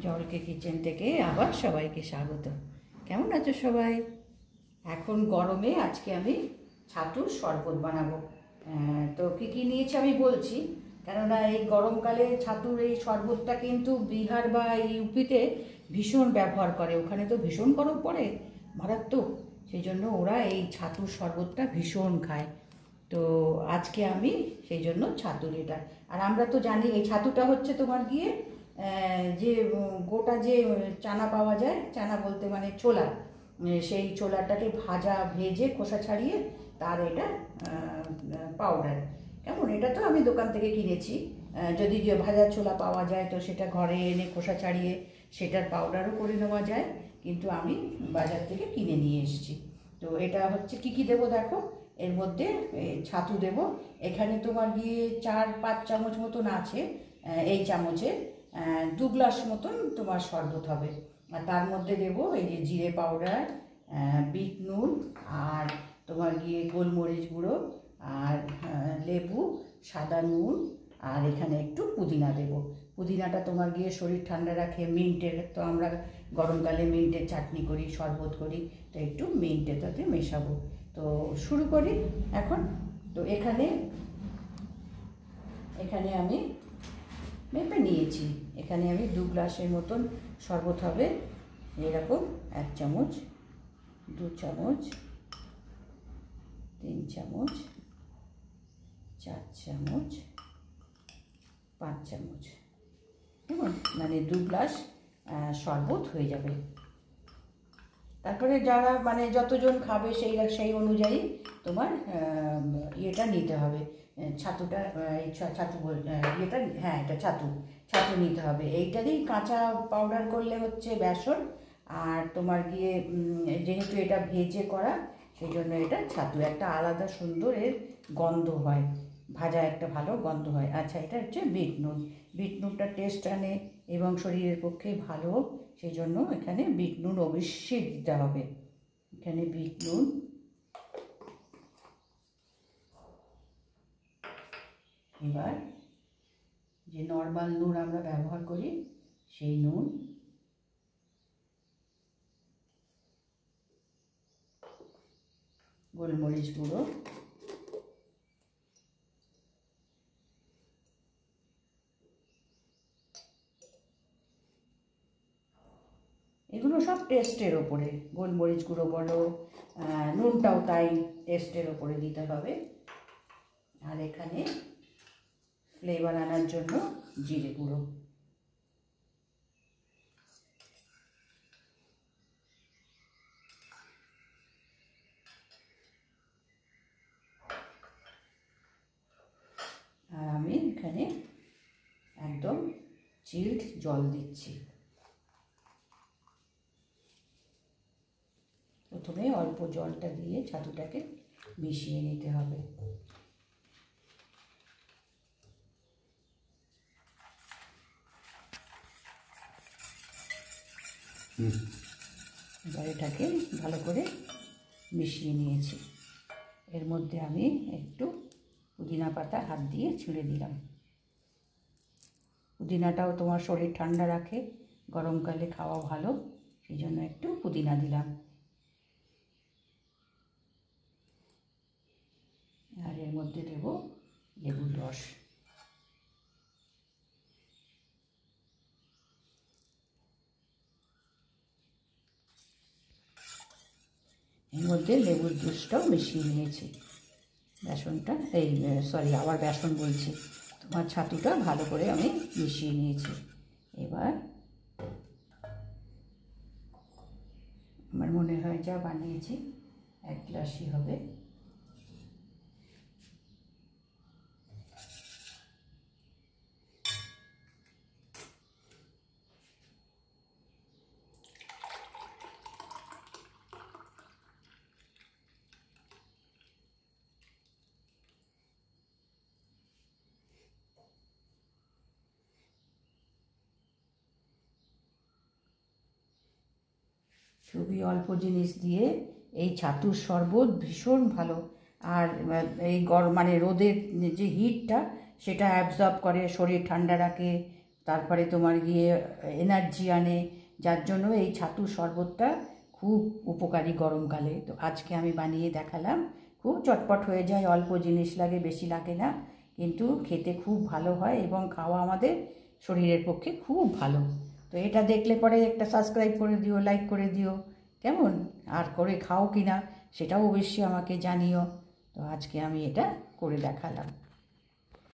জলকে কিচেন থেকে আবার সবাইকে স্বাগত। কেমন আছো সবাই? এখন গরমে আজকে আমি ছাতুর শরবত বানাবো। তো কী কী নিয়েছি আমি বলছি, কেননা এই গরমকালে ছাতুর এই শরবতটা কিন্তু বিহার বা ইউপিতে ভীষণ ব্যবহার করে। ওখানে তো ভীষণ গরম পড়ে, মারাত্মক। সেই জন্য ওরা এই ছাতুর শরবতটা ভীষণ খায়। তো আজকে আমি সেই জন্য ছাতুর এটা, আর আমরা তো জানি এই ছাতুটা হচ্ছে তোমার গিয়ে যে গোটা যে চানা পাওয়া যায়, চানা বলতে মানে ছোলা, সেই ছোলাটাকে ভেজে খোসা ছাড়িয়ে তার এটা পাউডার। কেমন, এটা তো আমি দোকান থেকে কিনেছি। যদি যে ভাজা ছোলা পাওয়া যায় তো সেটা ঘরে এনে খোসা ছাড়িয়ে সেটার পাউডারও করে নেওয়া যায়, কিন্তু আমি বাজার থেকে কিনে নিয়ে এসেছি। তো এটা হচ্ছে কী কী দেবো দেখো। এর মধ্যে ছাতু দেব, এখানে তোমার গিয়ে 4-5 চামচ মতন আছে। এই চামচে 2 গ্লাস মতন তোমার শরবত হবে। আর তার মধ্যে দেবো এই যে জিরে পাউডার, বিট নুন, আর তোমার গিয়ে গোলমরিচ গুঁড়ো, আর লেবু, সাদা নুন, আর এখানে একটু পুদিনা দেব। পুদিনাটা তোমার গিয়ে শরীর ঠান্ডা রাখে। মিন্টের তো আমরা গরমকালে মিন্টের চাটনি করি, শরবত করি, তো একটু মিন্টের তাতে মেশাবো। তো শুরু করি এখন। তো এখানে আমি মেপে নিয়েছি। এখানে আমি 2 গ্লাসের মতন শরবত হবে। এরকম 1 চামচ, 2 চামচ, 3 চামচ, 4 চামচ, 5 চামচ। কেমন, মানে 2 গ্লাস শরবত হয়ে যাবে। তারপরে যারা মানে যতজন খাবে সেই অনুযায়ী তোমার ইয়েটা নিতে হবে, ছাতুটা, ছাতু ইয়েটা, হ্যাঁ এটা ছাতু নিতে হবে। এইটারই কাঁচা পাউডার করলে হচ্ছে বেসন, আর তোমার গিয়ে যেহেতু এটা ভেজে করা সেই জন্য এটা ছাতু, একটা আলাদা সুন্দর এর গন্ধ হয়, ভাজা একটা ভালো গন্ধ হয়। আচ্ছা, এটা হচ্ছে বিট নুনটা টেস্ট আনে এবং শরীরের পক্ষে ভালো, সেই জন্য এখানে বিট নুন অবশ্যই দিতে হবে। এখানে বিট নুন, এবার যে নর্মাল নুন আমরা ব্যবহার করি সেই নুন, গোলমরিচ গুঁড়ো, এগুলো সব টেস্টের ওপরে। গোলমরিচ গুঁড়ো বলো, নুনটাও তাই টেস্টের ওপরে দিতে হবে। আর এখানে ফ্লেভার আনার জন্য জিরে গুঁড়ো। আর আমি এখানে একদম চিল্ড জল দিচ্ছি। প্রথমে অল্প জলটা দিয়ে ছাতুটাকে মিশিয়ে নিতে হবে। এবার এটাকে ভালো করে মিশিয়ে নিয়েছি। এর মধ্যে আমি একটু পুদিনা পাতা হাত দিয়ে ছিঁড়ে দিলাম। পুদিনাটাও তোমার শরীর ঠান্ডা রাখে, গরমকালে খাওয়া ভালো, সেই জন্য একটু পুদিনা দিলাম। আর এর মধ্যে দেব লেবুর রস। এর মধ্যে লেবুর জুসটাও মিশিয়ে নিয়েছি। বেসনটা আবার বেসন বলছি, তোমার ছাতুটা ভালো করে আমি মিশিয়ে নিয়েছি। এবার আমার মনে হয় যা বানিয়েছি 1 গ্লাসই হবে। খুবই অল্প জিনিস দিয়ে এই ছাতুর শরবত ভীষণ ভালো। আর এই মানে রোদের যে হিটটা সেটা অ্যাবজর্ব করে, শরীর ঠান্ডা রাখে, তারপরে তোমার গিয়ে এনার্জি আনে, যার জন্য এই ছাতুর শরবতটা খুব উপকারী গরমকালে। তো আজকে আমি বানিয়ে দেখালাম। খুব চটপট হয়ে যায়, অল্প জিনিস লাগে, বেশি লাগে না, কিন্তু খেতে খুব ভালো হয় এবং খাওয়া আমাদের শরীরের পক্ষে খুব ভালো। তো এটা দেখলে পরে একটা সাবস্ক্রাইব করে দিও, লাইক করে দিও, কেমন? আর করে খাও কি না সেটাও অবশ্যই আমাকে জানিও। তো আজকে আমি এটা করে দেখালাম।